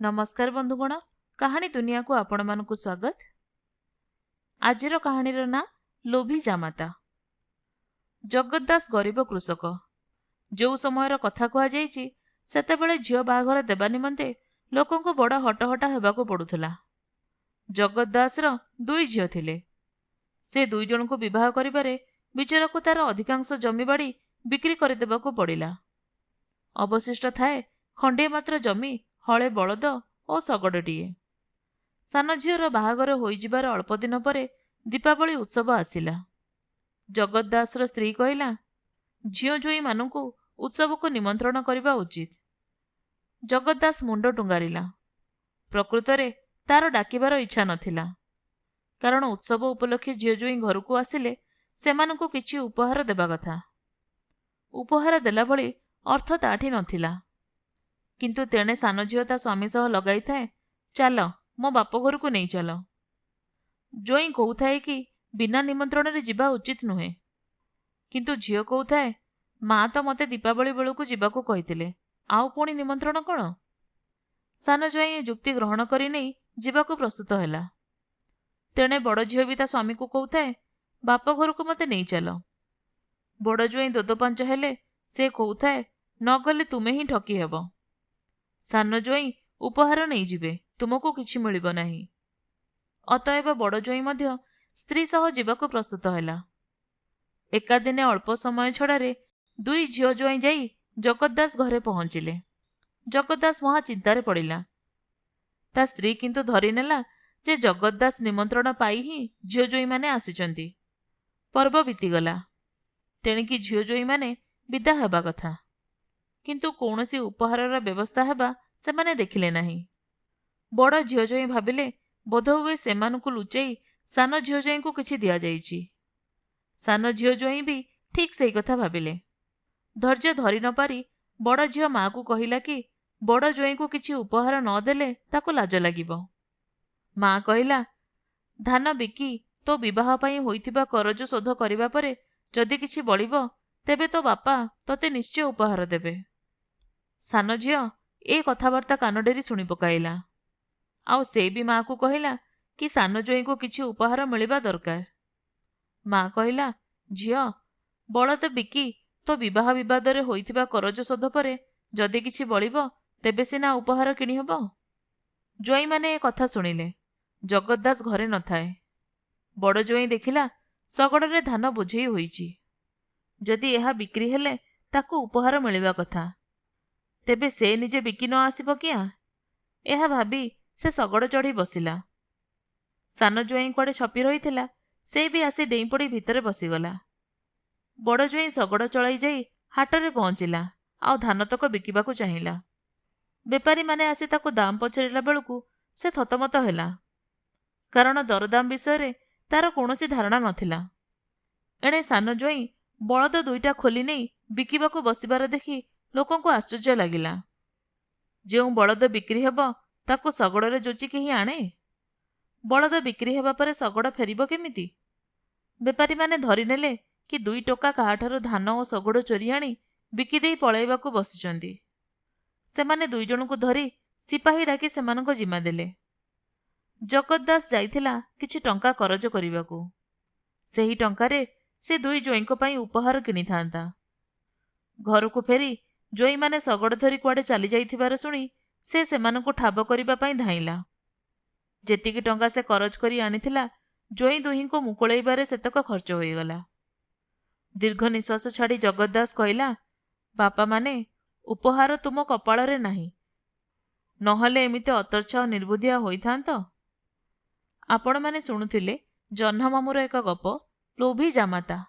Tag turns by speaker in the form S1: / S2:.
S1: नमस्कार बंधुगण, कहानी दुनिया को आपण मानकु स्वागत। आजिर कहानीर ना लोभी जामाता। जगत दास गरीब कृषक। जो समयर कथा कह सेतेबेले झियो बाहाघर देबा निमंते लोकंको बड़ हटहटा हेबाकु पड़ुथला। जगत दासर दुई झियो थिले। से दुई जनकु विवाह करिबारे विचारकु तार अधिकांश जमी बाड़ी बिक्री करदेबाकु पड़िला। अवशिष्ट थाए खंडे मात्र जमी, हले बलद और शगड़टीए। सान झीर बाहागर होइजिबार अल्प दिन परे दीपावली उत्सव आसिला। जगत दासर स्त्री कहिला, झियो जोई मानकु उत्सव को निमंत्रण करिबा उचित। जगत दास मुंड टुंगारिला। प्रकृतरे तार डाकिबार इच्छा नथिला, कारण उत्सव उपलक्षे झियो जोई घरकु आसिले सेमानकु किछि उपहार देबा कथा। उपहार देला भली अर्थ ताठी नथिला, किंतु तेणे सान झियो ता स्वामी सह लगाई थाए, चल मो बाप घर को नहीं चल। जोई कहूए कि बिना निमंत्रण रे जिबा उचित नुहे, किंतु झियो कहूए माँ तो मते दीपावली बेलू जिबाकू कहिथिले, आउ पुणी निमंत्रण कौन। सान जोई जुक्ति ग्रहण करि नहीं जिबाकू प्रस्तुत हैला। तेणे बड़ झियो भी ता स्वामी को कहूए बाप घर को मते नहीं चल। बड़ जोई दोदो पांच हेले से कहूए न गले तुमे ही ठकी हेब। सान जोई उपहार नहीं जिबे, तुमको किछि मिलिबो नाही। अतएव बड़ जोई मध्य स्त्री सह जिबाकू प्रस्तुत हैला। एका दिने अल्प समय छड़ारे दुई झियो जोई जाई जगत दास घरे पहुंचिले। जगत दास महा चिंतारे पड़िला। ता स्त्री किंतु धरी नेला जे जगत दास निमंत्रण पाई ही झियो जोई माने आसिचंती। पर्व बीतीगला। तेणिकी झियो जोई माने विदा हेबा कथा, किंतु कौनसी उपहारर व्यवस्था हेबा सेमाने देखिले नाही। बड़ झियो जोई भाबिले बोधहुए सेमानकु लुचेई सान झियो जोई को किछि दिया जाइछि। सान झियो जोई भी ठीक सेई कथा भाबिले। धैर्य धरि न पारी बड़ झियो माँ को कहिला कि बड़ जोई को किछि उपहार न देले ताको लाज लागिबो। माँ कहिला, धान बिकी तो विवाह पई होइथिबा करज शोध करिबा परे जदि किछि बळिबो तेबे तो बापा तते निश्चय उपहार देबे। सान झियो ए कथाबार्ता कान डेरी शुणी पकाइला। आउ से भी माँ को कहिला कि सान जोई को किछि उपहार मिलिबा दरकार। माँ कहिला, झियो बलद बिकी तो विवाह विवादरे होइथिबा करज शोध परे जदि किछि बळिबो तेबे सिना उपहार किणी हबो। जोई माने ए कथा शुणिले। जगत दास घरे न थाए। बड़ जोई देखिला शगड़रे धान बोझेई होइछि। जदि एहा बिक्री हेले ताकू उपहार मिलिबा कथा, तेबे से निजे बिकी न आसिबो किया। एहा भाबी से शगड़ चढ़ी बसिला। सान जोई कुआडे छपी रहिथिला, से भी आसी डेई पड़ी भितरे बसिगला। बड़ जोई शगड़ चलाई जाई हाटरे पहुंचिला, आउ धान तक बिकिबाकू चाहिला। बेपारी माने आसी ताकू दाम पचरिला बेलकू से थतमत हेला, कारण दरदाम विषय तार कौनसी धारणा नथिला। एणे सान जोई बलद दुईटा खोली नहीं बिकिबाकू बसिबार देखि लोकंको आश्चर्य लागिला। जो बलद बिक्री हेब ताकू शगड़रे जोची केही आणे। बलद बिक्री हेबा परे शगड़ फेरिबो केमिति। बेपारी माने धरी नेले कि 2 टका काहाठारु धान और शगड़ चोरी आनी बिकी देई पळाइबाकू बसिचंती। सेमाने 2 जनकू धरी सिपाही डाकी सेमानको जिम्मा देले। जगत दास जाइथिला किछि टंका करज करिबाकू। सेही टंकारे से 2 जोईंको पई उपहार किनी थांता। घरकू फेरी जोई माने शगड़ धरी कुआडे चली जाइथिबार शुणी से सेमानकू ठाब करिबा पई धाइला। जेतिकी टंका से करज करी आनिथिला जोई दुहींको मुकुळेइबारे सेतक खर्च होइगला। दीर्घ निश्वास छाड़ी जगत दास कहिला, बापा माने उपहार तुम कपाଳରେ नाही, नहले एमिते अतर्छा निर्बुद्धिया होइथांत। आपण माने शुणुथिले जह्न मामुर एक गप लोभी जामाता।